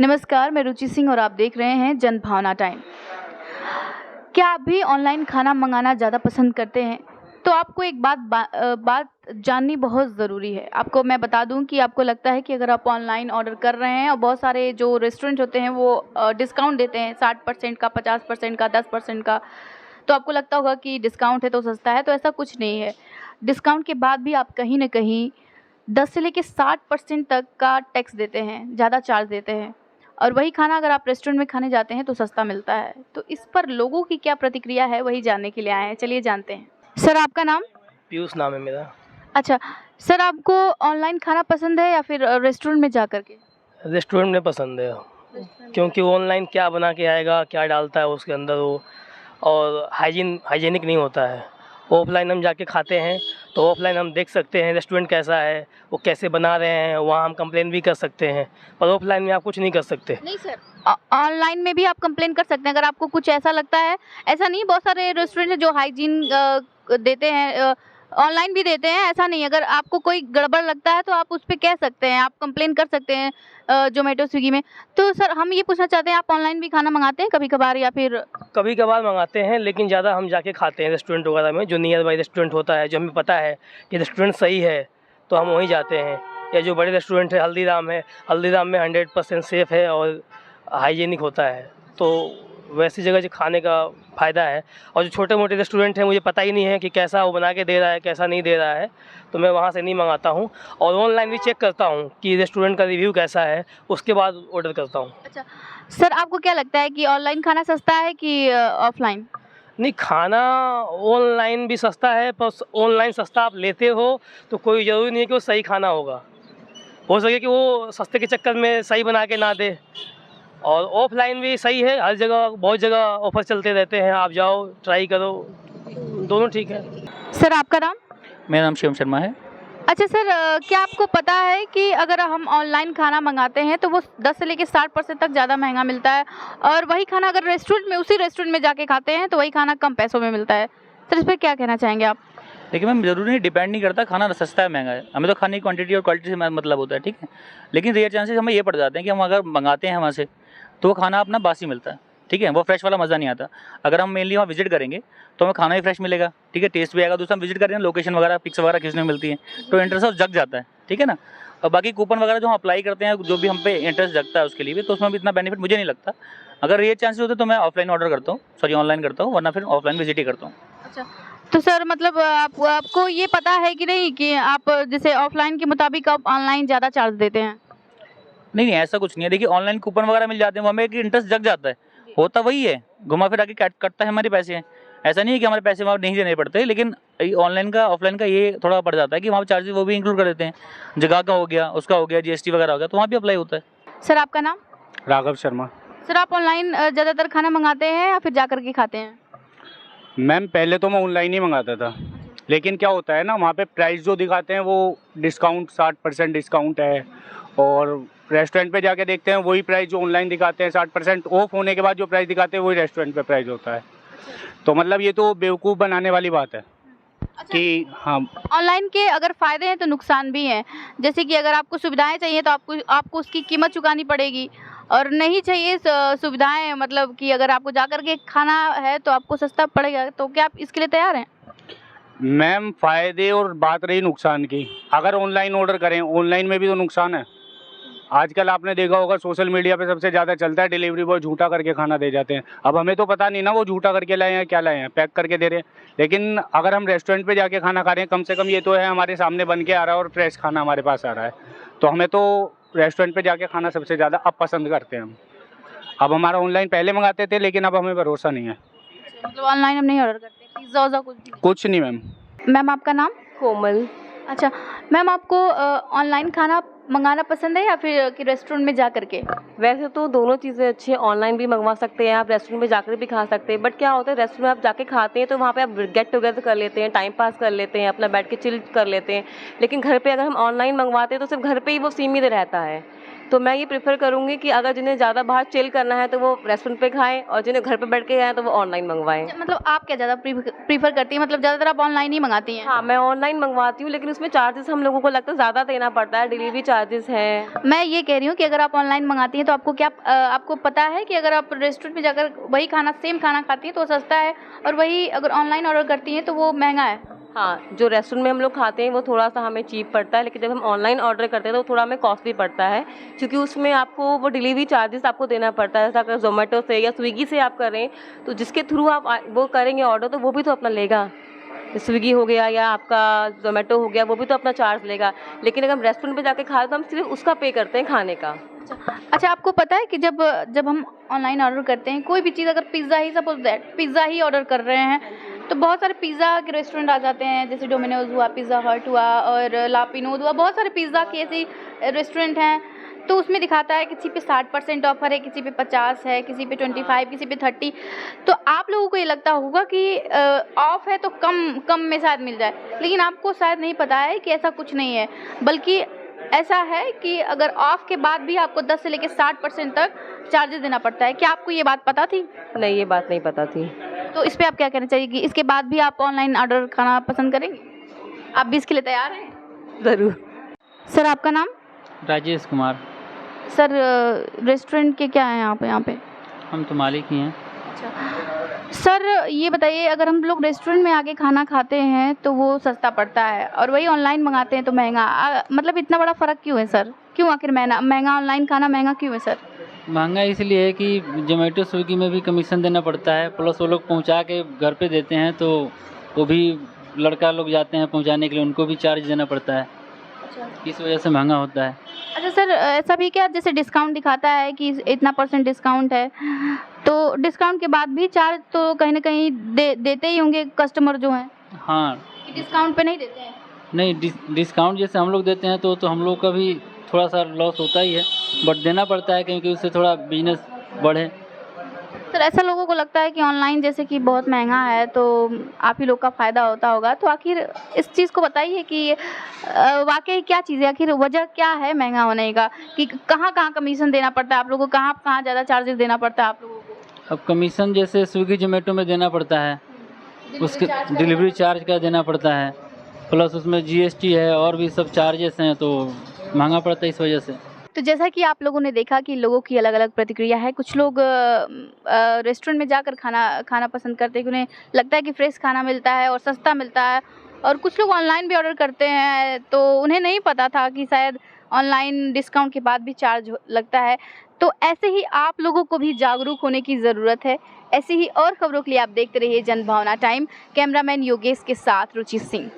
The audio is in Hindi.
नमस्कार, मैं रुचि सिंह और आप देख रहे हैं जन भावना टाइम। क्या आप भी ऑनलाइन खाना मंगाना ज़्यादा पसंद करते हैं? तो आपको एक बात जाननी बहुत ज़रूरी है। आपको मैं बता दूं कि आपको लगता है कि अगर आप ऑनलाइन ऑर्डर कर रहे हैं और बहुत सारे जो रेस्टोरेंट होते हैं वो डिस्काउंट देते हैं 60% का, 50% का, 10% का, तो आपको लगता होगा कि डिस्काउंट है तो सस्ता है, तो ऐसा कुछ नहीं है। डिस्काउंट के बाद भी आप कहीं न कहीं 10 से लेके 60% तक का टैक्स देते हैं, ज़्यादा चार्ज देते हैं। और वही खाना अगर आप रेस्टोरेंट में खाने जाते हैं तो सस्ता मिलता है। तो इस पर लोगों की क्या प्रतिक्रिया है वही जानने के लिए आए हैं। चलिए जानते हैं। सर आपका नाम? पीयूष नाम है मेरा। अच्छा, सर आपको ऑनलाइन खाना पसंद है या फिर रेस्टोरेंट में जा कर के? रेस्टोरेंट में पसंद है, क्योंकि ऑनलाइन क्या बना के आएगा, क्या डालता है उसके अंदर वो, और हाइजीनिक नहीं होता है। ऑफलाइन हम जाके खाते हैं तो ऑफलाइन हम देख सकते हैं रेस्टोरेंट कैसा है, वो कैसे बना रहे हैं, वहाँ हम कंप्लेन भी कर सकते हैं। पर ऑफलाइन में आप कुछ नहीं कर सकते। नहीं सर, ऑनलाइन में भी आप कंप्लेन कर सकते हैं अगर आपको कुछ ऐसा लगता है। ऐसा नहीं, बहुत सारे रेस्टोरेंट है जो हाइजीन देते हैं, ऑनलाइन भी देते हैं, ऐसा नहीं। अगर आपको कोई गड़बड़ लगता है तो आप उस पे कह सकते हैं, आप कंप्लेन कर सकते हैं ज़ोमैटो, स्विगी में। तो सर हम ये पूछना चाहते हैं, आप ऑनलाइन भी खाना मंगाते हैं कभी-कभार या फिर? कभी कभार मंगाते हैं, लेकिन ज़्यादा हम जाके खाते हैं रेस्टोरेंट वगैरह में, जो नियर बाई रेस्टोरेंट होता है, जो हमें पता है कि रेस्टोरेंट सही है तो हम वहीं जाते हैं। या जो बड़े रेस्टोरेंट है, हल्दीराम में 100% सेफ़ है और हाइजीनिक होता है, तो वैसी जगह जो खाने का फ़ायदा है। और जो छोटे मोटे रेस्टोरेंट हैं, मुझे पता ही नहीं है कि कैसा वो बना के दे रहा है, कैसा नहीं दे रहा है, तो मैं वहाँ से नहीं मंगाता हूँ। और ऑनलाइन भी चेक करता हूँ कि रेस्टोरेंट का रिव्यू कैसा है, उसके बाद ऑर्डर करता हूँ। अच्छा, सर आपको क्या लगता है कि ऑनलाइन खाना सस्ता है कि ऑफलाइन? नहीं, खाना ऑनलाइन भी सस्ता है, पर ऑनलाइन सस्ता आप लेते हो तो कोई ज़रूरी नहीं है कि वो सही खाना होगा। हो सके कि वो सस्ते के चक्कर में सही बना के ना दे। और ऑफलाइन भी सही है, हर जगह बहुत जगह ऑफर चलते रहते हैं, आप जाओ ट्राई करो, दोनों ठीक है। सर आपका नाम? मेरा नाम शिवम शर्मा है। अच्छा सर, क्या आपको पता है कि अगर हम ऑनलाइन खाना मंगाते हैं तो वो 10 से लेके 60% तक ज़्यादा महंगा मिलता है, और वही खाना अगर उसी रेस्टोरेंट में जाके खाते हैं तो वही खाना कम पैसों में मिलता है। सर इस पर क्या कहना चाहेंगे आप? देखिए मैम, ज़रूरी नहीं, डिपेंड नहीं करता खाना सस्ता है महंगा है, हमें तो खाने की क्वांटिटी और क्वालिटी से मतलब होता है, ठीक है। लेकिन रेयर चांसेस हमें ये पड़ जाते हैं कि हम अगर मंगाते हैं वहाँ से तो वो खाना अपना बासी मिलता है, ठीक है, वो फ्रेश वाला मज़ा नहीं आता। अगर हम मेनली वहाँ विजिट करेंगे तो हमें खाना भी फ्रेश मिलेगा, ठीक है, टेस्ट भी आएगा। दूसरा हम विजिट करें, लोकेशन वगैरह पिक्स वगैरह खींचने में मिलती है तो इंटरेस्ट जग जाता है, ठीक है ना। और बाकी कूपन वगैरह जो हम अप्लाई करते हैं, जो भी हम पे इंटरेस्ट जगता है उसके लिए भी, तो उसमें भी इतना बेनिफिट मुझे नहीं लगता। अगर रेयर चांसेस होते तो मैं ऑफलाइन ऑर्डर करता हूँ, ऑनलाइन करता हूँ, वरना फिर ऑफलाइन विजिट ही करता हूँ। अच्छा, तो सर मतलब आपको ये पता है कि नहीं कि आप जैसे ऑफलाइन के मुताबिक आप ऑनलाइन ज़्यादा चार्ज देते हैं? नहीं नहीं, ऐसा कुछ नहीं है। देखिए ऑनलाइन कूपन वगैरह मिल जाते हैं, वो हमें एक इंटरेस्ट जग जाता है, होता वही है, घुमा फिरा के कटता है हमारे पैसे हैं। ऐसा नहीं है कि हमारे पैसे वहाँ नहीं देने पड़ते, लेकिन ऑनलाइन का ऑफलाइन का ये थोड़ा पड़ जाता है कि वहाँ पर चार्जेस वो भी इंक्लूड कर देते हैं, जगह का हो गया, उसका हो गया, जीएसटी वगैरह हो गया, तो वहाँ भी अप्लाई होता है। सर आपका नाम? राघव शर्मा। सर आप ऑनलाइन ज़्यादातर खाना मंगाते हैं या फिर जा कर के खाते हैं? मैम पहले तो मैं ऑनलाइन ही मंगाता था, लेकिन क्या होता है ना, वहाँ पे प्राइस जो दिखाते हैं वो डिस्काउंट 60% डिस्काउंट है, और रेस्टोरेंट पे जाके देखते हैं वही प्राइस जो ऑनलाइन दिखाते हैं 60% ऑफ होने के बाद जो प्राइस दिखाते हैं वही रेस्टोरेंट पे प्राइस होता है। तो मतलब ये तो बेवकूफ़ बनाने वाली बात है। अच्छा, कि हाँ, ऑनलाइन के अगर फ़ायदे हैं तो नुकसान भी हैं। जैसे कि अगर आपको सुविधाएँ चाहिए तो आपको उसकी कीमत चुकानी पड़ेगी, और नहीं चाहिए सुविधाएँ, मतलब कि अगर आपको जा कर के खाना है तो आपको सस्ता पड़ेगा। तो क्या आप इसके लिए तैयार हैं? मैम फ़ायदे और बात रही नुकसान की, अगर ऑनलाइन ऑर्डर करें, ऑनलाइन में भी तो नुकसान है। आजकल आपने देखा होगा सोशल मीडिया पे सबसे ज़्यादा चलता है, डिलीवरी बॉय झूठा करके खाना दे जाते हैं। अब हमें तो पता नहीं ना वो झूठा करके लाए हैं क्या लाए हैं, पैक करके दे रहे हैं। लेकिन अगर हम रेस्टोरेंट पे जाके खाना खा रहे हैं, कम से कम ये तो है हमारे सामने बन के आ रहा है और फ्रेश खाना हमारे पास आ रहा है, तो हमें तो रेस्टोरेंट पे जाके खाना सबसे ज़्यादा अब पसंद करते हैं हम। अब हमारा ऑनलाइन पहले मंगाते थे, लेकिन अब हमें भरोसा नहीं है। मतलब ऑनलाइन हम नहीं ऑर्डर करते, पिज़्ज़ा वज़्ज़ा कुछ भी? कुछ नहीं मैम। मैम आपका नाम? कोमल। अच्छा, मैम आपको ऑनलाइन खाना मंगाना पसंद है या फिर कि रेस्टोरेंट में जा कर के? वैसे तो दोनों चीज़ें अच्छी हैं, ऑनलाइन भी मंगवा सकते हैं आप, रेस्टोरेंट में जाकर भी खा सकते हैं। बट क्या होता है, रेस्टोरेंट में आप जाके खाते हैं तो वहाँ पे आप गेट टुगेदर कर लेते हैं, टाइम पास कर लेते हैं, अपना बैठ के चिल कर लेते हैं। लेकिन घर पे अगर हम ऑनलाइन मंगवाते हैं तो सिर्फ घर पे ही वो सीमित रहता है, तो मैं ये प्रेफ़र करूँगी कि अगर जिन्हें ज़्यादा बाहर चिल करना है तो वो रेस्टोरेंट पे खाएँ, और जिन्हें घर पे बैठ के खाना है तो वो ऑनलाइन मंगवाएँ। मतलब आप क्या ज़्यादा प्रीफ़र करती हैं? मतलब ज़्यादातर आप ऑनलाइन ही मंगाती हैं? हाँ, मैं ऑनलाइन मंगवाती हूँ, लेकिन उसमें चार्जेस हम लोगों को लगता है ज़्यादा देना पड़ता है, डिलीवरी चार्जेस हैं। मैं ये कह रही हूँ कि अगर आप ऑनलाइन मंगाती हैं तो आपको क्या आपको पता है कि अगर आप रेस्टोरेंट में जाकर वही खाना सेम खाना खाती हैं तो वो सस्ता है, और वही अगर ऑनलाइन ऑर्डर करती हैं तो वो महंगा है? हाँ, जो रेस्टोरेंट में हम लोग खाते हैं वो थोड़ा-सा हमें चीप पड़ता है, लेकिन जब हम ऑनलाइन ऑर्डर करते हैं तो थोड़ा हमें कॉस्टली पड़ता है, क्योंकि उसमें आपको वो डिलीवरी चार्जेस आपको देना पड़ता है। जैसे अगर ज़ोमैटो से या स्विगी से आप करें, तो जिसके थ्रू आप वो करेंगे ऑर्डर, तो वो भी तो अपना लेगा। स्विगी हो गया या आपका ज़ोमैटो हो गया, वो भी तो अपना चार्ज लेगा। लेकिन अगर हम रेस्टोरेंट पे जाके खाएँ तो हम सिर्फ़ उसका पे करते हैं खाने का। अच्छा, आपको पता है कि जब हम ऑनलाइन ऑर्डर करते हैं कोई भी चीज़, अगर pizza he suppose that pizza he order कर रहे हैं, तो बहुत सारे पिज़्ज़ा के रेस्टोरेंट आ जाते हैं, जैसे डोमिनोज़ हुआ, पिज़्ज़ा हट हुआ और ला पिनोज़ हुआ, बहुत सारे पिज़्ज़ा के ऐसे रेस्टोरेंट हैं। तो उसमें दिखाता है किसी पे 60% ऑफ़र है, किसी पे 50 है, किसी पे 25, किसी पे 30। तो आप लोगों को ये लगता होगा कि ऑफ़ है तो कम में शायद मिल जाए, लेकिन आपको शायद नहीं पता है कि ऐसा कुछ नहीं है, बल्कि ऐसा है कि अगर ऑफ़ के बाद भी आपको 10 से लेके 60% तक चार्जेस देना पड़ता है। क्या आपको ये बात पता थी? नहीं, ये बात नहीं पता थी। तो इस पे आप क्या कहना चाहिए कि इसके बाद भी आप ऑनलाइन ऑर्डर खाना पसंद करेंगे? आप भी इसके लिए तैयार हैं? ज़रूर। सर, आपका नाम? राजेश कुमार। सर, रेस्टोरेंट के क्या हैं आप यहाँ पे? हम तो मालिक ही हैं। सर, ये बताइए, अगर हम लोग रेस्टोरेंट में आके खाना खाते हैं तो वो सस्ता पड़ता है, और वही ऑनलाइन मंगाते हैं तो महंगा। मतलब इतना बड़ा फ़र्क क्यों है सर? क्यों आखिर महंगा ऑनलाइन खाना महंगा क्यों है सर? महंगा इसलिए है कि जोमेटो स्विगी में भी कमीशन देना पड़ता है, प्लस वो लोग पहुंचा के घर पे देते हैं, तो वो भी लड़का लोग जाते हैं पहुंचाने के लिए, उनको भी चार्ज देना पड़ता है, इस वजह से महंगा होता है। अच्छा सर, ऐसा भी क्या जैसे डिस्काउंट दिखाता है कि इतना % डिस्काउंट है, तो डिस्काउंट के बाद भी चार्ज तो कहीं ना कहीं देते ही होंगे कस्टमर जो हैं? हाँ, डिस्काउंट पे नहीं देते हैं? नहीं, डिस्काउंट जैसे हम लोग देते हैं तो हम लोग का भी थोड़ा सा लॉस होता ही है, बट देना पड़ता है क्योंकि उससे थोड़ा बिजनेस बढ़े। सर, ऐसा लोगों को लगता है कि ऑनलाइन जैसे कि बहुत महंगा है तो आप ही लोग का फ़ायदा होता होगा, तो आखिर इस चीज़ को बताइए कि वाकई क्या चीज़ है, आखिर वजह क्या है महंगा होने का, कि कहाँ कहाँ कमीशन देना पड़ता है आप लोगों को, कहाँ ज़्यादा चार्जेस देना पड़ता है आप लोगों को? अब कमीशन जैसे स्विगी जोमेटो में देना पड़ता है, उसके डिलीवरी चार्ज का देना पड़ता है, प्लस उसमें GST है और भी सब चार्जेस हैं, तो महंगा पड़ता है इस वजह से। तो जैसा कि आप लोगों ने देखा कि लोगों की अलग अलग प्रतिक्रिया है। कुछ लोग रेस्टोरेंट में जाकर खाना पसंद करते हैं कि उन्हें लगता है कि फ्रेश खाना मिलता है और सस्ता मिलता है, और कुछ लोग ऑनलाइन भी ऑर्डर करते हैं तो उन्हें नहीं पता था कि शायद ऑनलाइन डिस्काउंट के बाद भी चार्ज लगता है। तो ऐसे ही आप लोगों को भी जागरूक होने की ज़रूरत है। ऐसी ही और खबरों के लिए आप देखते रहिए जनभावना टाइम। कैमरामैन योगेश के साथ रुचि सिंह।